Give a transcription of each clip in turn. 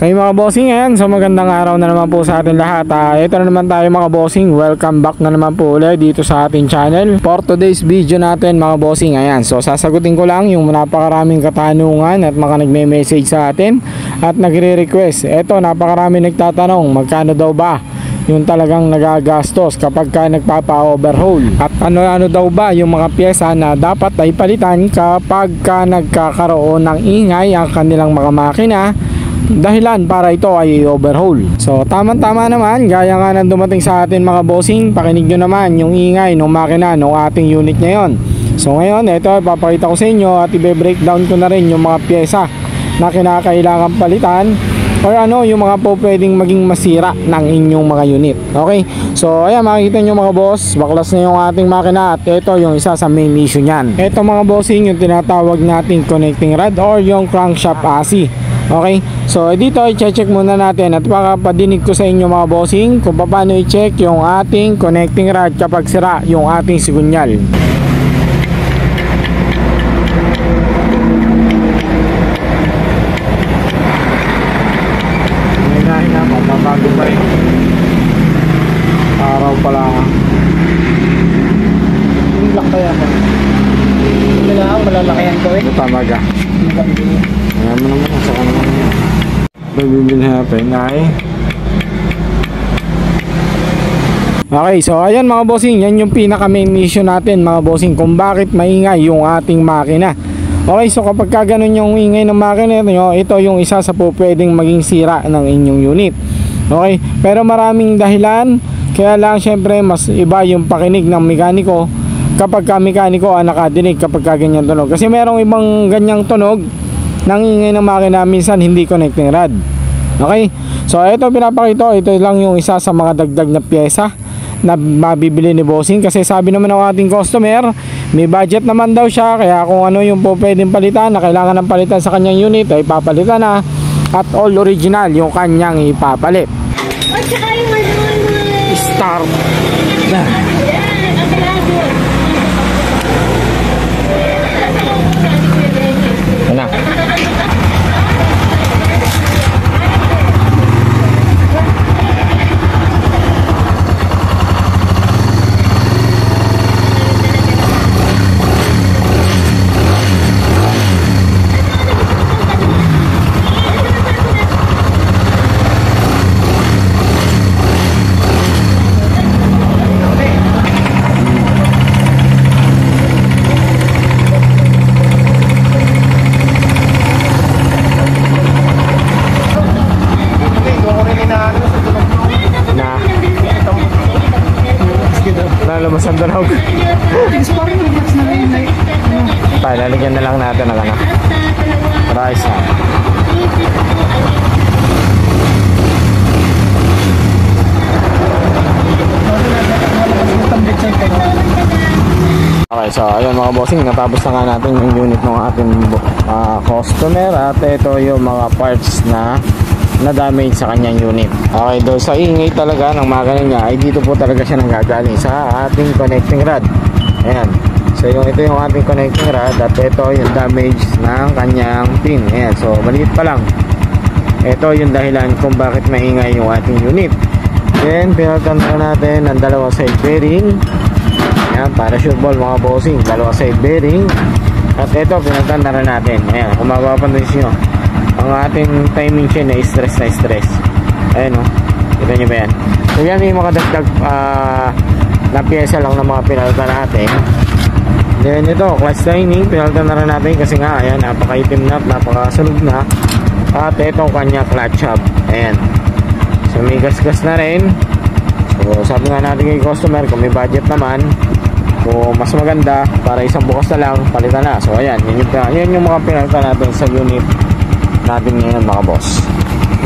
Okay mga bossing, ayan, so magandang araw na naman po sa atin lahat. Ito na naman tayo mga bossing, welcome back na naman po ulit dito sa ating channel. For today's video natin mga bossing, ayan, so sasagutin ko lang yung napakaraming katanungan at mga nagme-message sa atin at nagre-request. Ito, napakarami nagtatanong, magkano daw ba yung talagang nagagastos kapag ka nagpapa-overhaul, at ano daw ba yung mga pyesa na dapat ay palitan kapag ka nagkakaroon ng ingay ang kanilang mga makina, dahilan para ito ay overhaul. So tama-tama naman, gaya nga nang dumating sa atin mga bossing, pakinig nyo naman yung ingay ng makina ng ating unit ngayon. So ngayon, ito ipapakita ko sa inyo at i-breakdown ko na rin yung mga pyesa na kinakailangan palitan or ano yung mga po pwedeng maging masira ng inyong mga unit. Okay, so ayan, makikita nyo mga boss, baklas na yung ating makina at ito yung isa sa main issue nyan. Ito mga bossing, yung tinatawag nating connecting rod or yung crankshaft AC. Okay, so dito i-check muna natin at papadinig ko sa inyo mga bossing kung paano i-check yung ating connecting rod kapag sira yung ating sigunyal. Bago pa rin araw pala yung black kaya pa kailangan malalakihan ko eh. Tama ka, ayan mo naman sa kanila bibili natin ay okay. So ayan mga bossing, yan yung pinaka main issue natin mga bossing kung bakit maingay yung ating makina. Okay, so kapag ka ganun yung ingay ng makina nyo, ito yung isa sa po pwedeng maging sira ng inyong unit. Okay, pero maraming dahilan, kaya lang syempre mas iba yung pakinig ng mekaniko kapag ka mekaniko ang nakadinig kapag ka ganyan tunog. Kasi merong ibang ganyang tunog ng ingay ng makina, minsan hindi connecting rod. Okay, so ito pinapakita, ito lang yung isa sa mga dagdag na pyesa na mabibili ni bossing. Kasi sabi naman ng ating customer, may budget naman daw siya, kaya kung ano yung po pwedeng palitan na kailangan ng palitan sa kanyang unit ay papalitan na, at all original yung kanyang ipapalit. At saka yung Start na. Ano? Lamasan daw. Tayo, lalagyan na lang natin ng ano, rice ha. Okay, so ayun mga bossing, natapos na nga natin yung unit ng ating customer at ito yung mga parts na damage sa kanyang unit. Okay, doon sa ingay talaga ng makina niya ay dito po talaga siya nanggagaling sa ating connecting rod. Ayan, so ito yung ating connecting rod at ito yung damage ng kanyang pin. Ayan, so maliit pa lang. Ito yung dahilan kung bakit maingay yung ating unit. Then pinagkanta natin ang dalawang side bearing. Ayan, parachute ball mga bossing, dalawang side bearing. At ito pinagkanta na natin. Ayan, kung mapapansin nyo, ang ating timing chain na stress na stress. Ayan o, kita nyo ba yan? So yan yung mga dagdag na pyesa lang ng mga pinalitan natin. Then ito, clutch lining, pinalitan na rin natin kasi nga ayan, napakaitim na, napakasunog na. At ito kanya clutch hub. Ayan, so may gas-gas na rin. So sabi nga natin kay customer, kung may budget naman, kung mas maganda, para isang bukas na lang, palitan na. So ayan, yan yung mga pinalitan natin sa unit natin ngayon mga boss.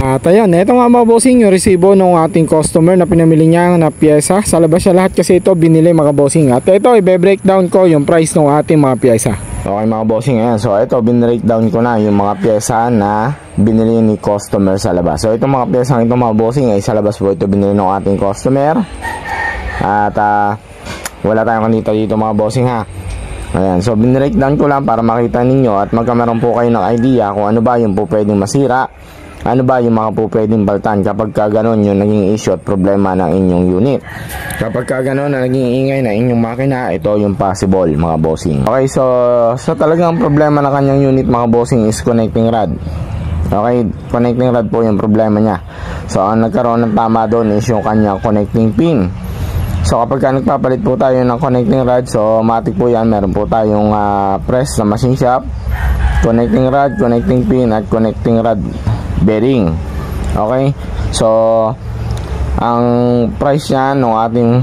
At ayan, ito nga mga bossing yung resibo ng ating customer na pinamili niya na pyesa. Sa labas siya lahat kasi ito binili mga bossing. At ito, i-breakdown ko yung price ng ating mga pyesa. Okay mga bossing, ayan. So ito, bin-breakdown ko na yung mga pyesa na binili ni customer sa labas. So itong mga pyesa ng itong mga bossing ay sa labas po ito binili ng ating customer. At wala tayong kanita dito mga bossing ha. Ayan, so binreakdown ko lang para makita ninyo at magkameron po kayo ng idea kung ano ba yung po pwedeng masira Ano ba yung mga po pwedeng baltan kapag ka ganon yung naging issue at problema ng inyong unit? Kapag ka ganon na naging ingay na inyong makina, ito yung possible mga bossing. Okay, so talagang problema na kanyang unit mga bossing is connecting rod. Okay, connecting rod po yung problema niya. So ang nagkaroon ng tama doon is yung kanyang connecting pin. So kapag ka nagpapalit po tayo ng connecting rod, so matik po yan, meron po tayong press na machine shop, connecting rod, connecting pin at connecting rod bearing. Okay, so ang price niya ng ating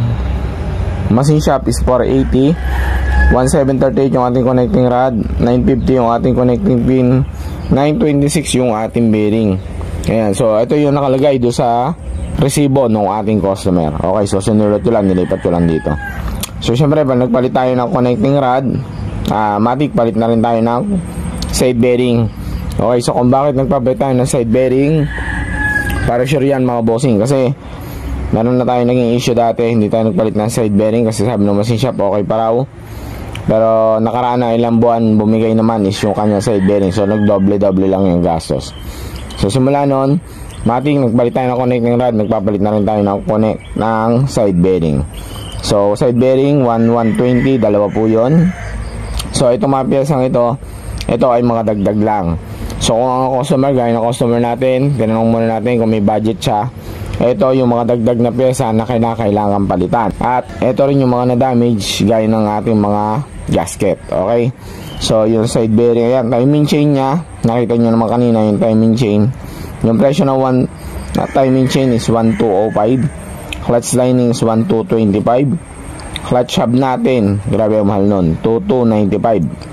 machine shop is 480, 1738 yung ating connecting rod, 950 yung ating connecting pin, 926 yung ating bearing. Ayan, so ito yung nakalagay do sa resibo ng ating customer. Okay, so sinulot ko lang, nilipat ko lang dito. So syempre pag nagpalit tayo ng connecting rod, matik palit na rin tayo ng side bearing. Okay, so kung bakit nagpapalit tayo ng side bearing, para sure yan mga bossing, kasi meron na tayo naging issue dati, hindi tayo nagpalit ng side bearing kasi sabi ng machine shop okay pa raw, pero nakaraan na ilang buwan bumigay naman is yung kanyang side bearing, so nagdoble-doble lang yung gastos. So simula noon, matik nagpalit tayo ng connecting rod, nagpapalit na rin tayo ng connect ng side bearing. So side bearing 120, dalawa po yun. So itong mga piyesang ito ay mga dagdag lang. So kung ang customer, gaya ng customer natin, tinanong muna natin kung may budget siya, ito yung mga dagdag na pyesa na kailangan palitan. At ito rin yung mga na-damage gaya ng ating mga gasket. Okay, so yung side bearing, ayan, timing chain nya, nakita nyo naman kanina yung timing chain. Yung presyo na timing chain is 1205, clutch lining is 1225, clutch hub natin, grabe ang mahal nun, 2295.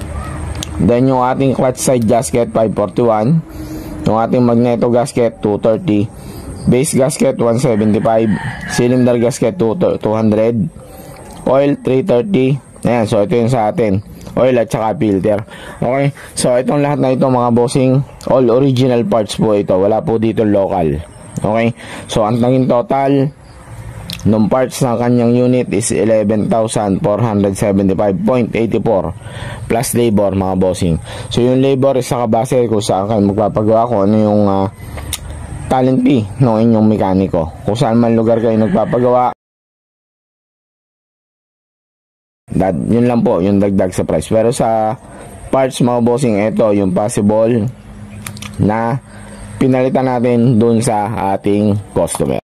Then yung ating clutch side gasket 541, yung ating magneto gasket 230, base gasket 175, cylinder gasket 200, oil 330. Ayan, so ito yung sa atin, oil at saka filter. Okay, so itong lahat na ito mga bossing, all original parts po ito, wala po dito local. Okay, so ang naging total nung parts ng kanyang unit is 11,475.84 plus labor mga bossing. So yung labor is nakabase kung saan kayo magpapagawa, kung ano yung talent fee ng inyong mekaniko, kung saan man lugar kayo nagpapagawa. Yun lang po yung dagdag sa price. Pero sa parts mga bossing, ito yung possible na pinalitan natin dun sa ating customer.